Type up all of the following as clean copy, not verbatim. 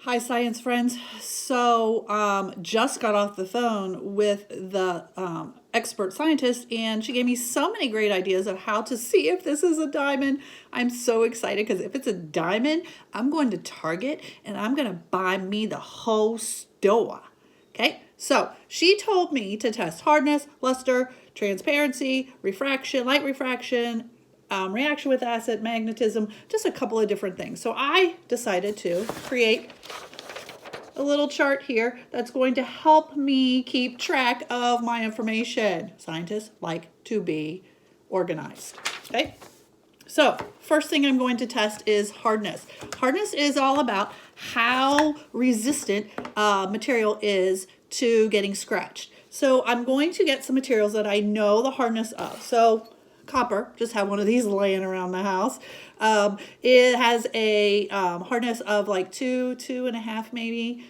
Hi, science friends. Just got off the phone with the expert scientist, and she gave me so many great ideas of how to see if this is a diamond. I'm so excited because if it's a diamond, I'm going to Target and I'm going to buy me the whole store. Okay, so she told me to test hardness, luster, transparency, refraction, light refraction, reaction with acid, magnetism, just a couple of different things. So I decided to create a little chart here that's going to help me keep track of my information. Scientists like to be organized. Okay, so first thing I'm going to test is hardness. Hardness is all about how resistant material is to getting scratched. So I'm going to get some materials that I know the hardness of. So copper, just have one of these laying around the house. It has a hardness of like 2.5 maybe.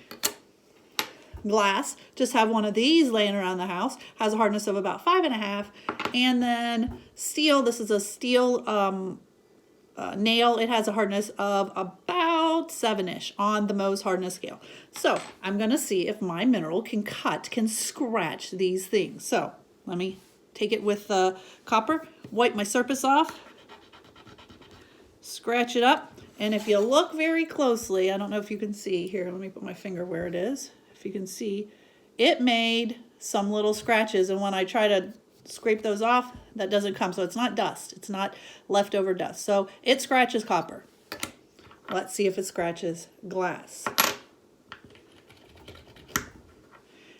Glass, just have one of these laying around the house, has a hardness of about 5.5. And then steel, this is a steel nail, it has a hardness of about 7-ish on the Mohs hardness scale. So I'm going to see if my mineral can scratch these things. So let me take it with copper, wipe my surface off, scratch it up, and if you look very closely, I don't know if you can see here, let me put my finger where it is. If you can see, it made some little scratches, and when I try to scrape those off, that doesn't come. So it's not dust, it's not leftover dust. So it scratches copper. Let's see if it scratches glass.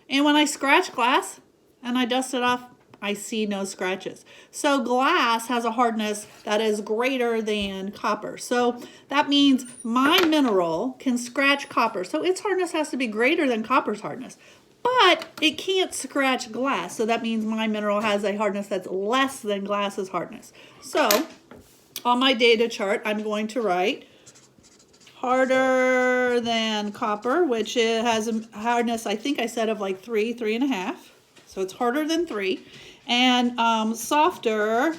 And when I scratch glass and I dust it off, I see no scratches. So glass has a hardness that is greater than copper. So that means my mineral can scratch copper. So its hardness has to be greater than copper's hardness. But it can't scratch glass. So that means my mineral has a hardness that's less than glass's hardness. So on my data chart, I'm going to write harder than copper, which it has a hardness, I think I said, of like 3.5. So it's harder than 3. And softer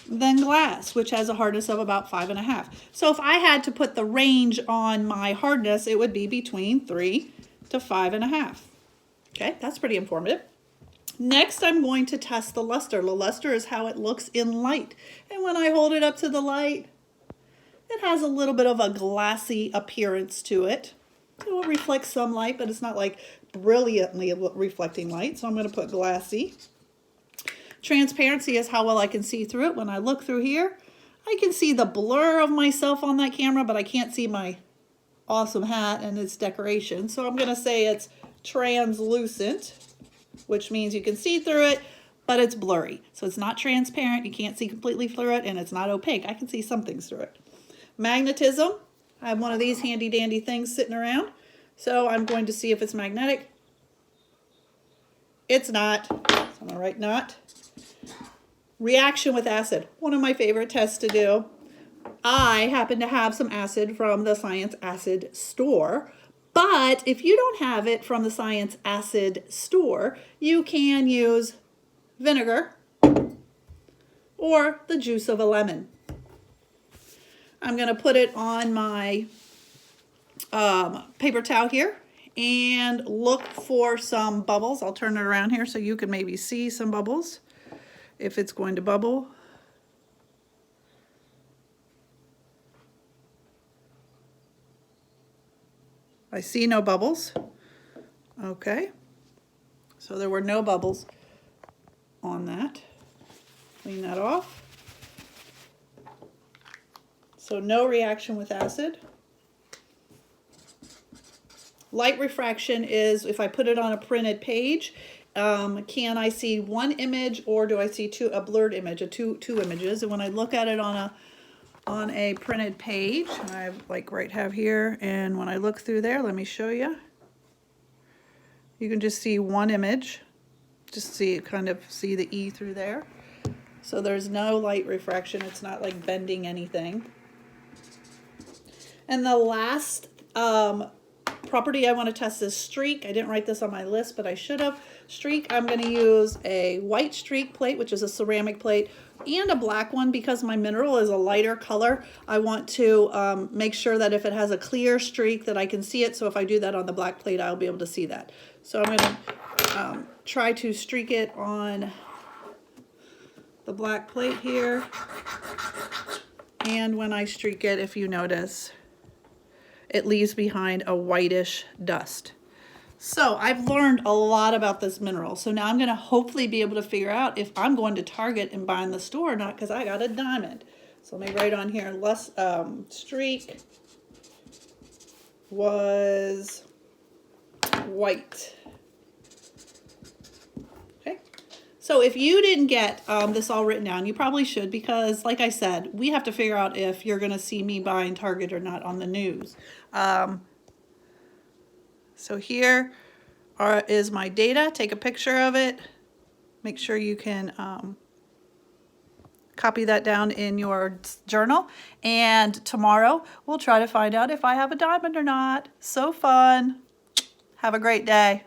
than glass, which has a hardness of about 5.5. So if I had to put the range on my hardness, it would be between 3 to 5.5. Okay, that's pretty informative. Next, I'm going to test the luster. The luster is how it looks in light. And when I hold it up to the light, it has a little bit of a glassy appearance to it. It will reflect some light, but it's not like brilliantly reflecting light, so I'm going to put glassy. Transparency is how well I can see through it. When I look through here, I can see the blur of myself on that camera, but I can't see my awesome hat and its decoration. So I'm going to say it's translucent, which means you can see through it, but it's blurry. So it's not transparent, you can't see completely through it, and it's not opaque. I can see some things through it. Magnetism, I have one of these handy dandy things sitting around. So I'm going to see if it's magnetic. It's not, so I'm going to write not. Reaction with acid, one of my favorite tests to do. I happen to have some acid from the Science Acid store, but if you don't have it from the Science Acid store, you can use vinegar or the juice of a lemon. I'm going to put it on my paper towel here and look for some bubbles. I'll turn it around here so you can maybe see some bubbles if it's going to bubble. I see no bubbles. Okay, so there were no bubbles on that. Clean that off. So no reaction with acid. Light refraction is if I put it on a printed page, can I see one image or do I see a blurred image, two images? And when I look at it on a printed page, I have have here, and when I look through there, let me show you. You can just see one image, just see the E through there. So there's no light refraction. It's not like bending anything. And the last property I want to test is streak. I didn't write this on my list, but I should have. Streak, I'm going to use a white streak plate, which is a ceramic plate, and a black one because my mineral is a lighter color. I want to make sure that if it has a clear streak that I can see it. So if I do that on the black plate, I'll be able to see that. So I'm going to try to streak it on the black plate here. And when I streak it, if you notice, it leaves behind a whitish dust. So I've learned a lot about this mineral. So now I'm going to hopefully be able to figure out if I'm going to Target and buy in the store or not, because I got a diamond. So let me write on here, streak was white. Okay. So if you didn't get this all written down, you probably should, because like I said, we have to figure out if you're going to see me buying Target or not on the news. So here is my data. Take a picture of it. Make sure you can copy that down in your journal. And tomorrow we'll try to find out if I have a diamond or not. So fun. Have a great day.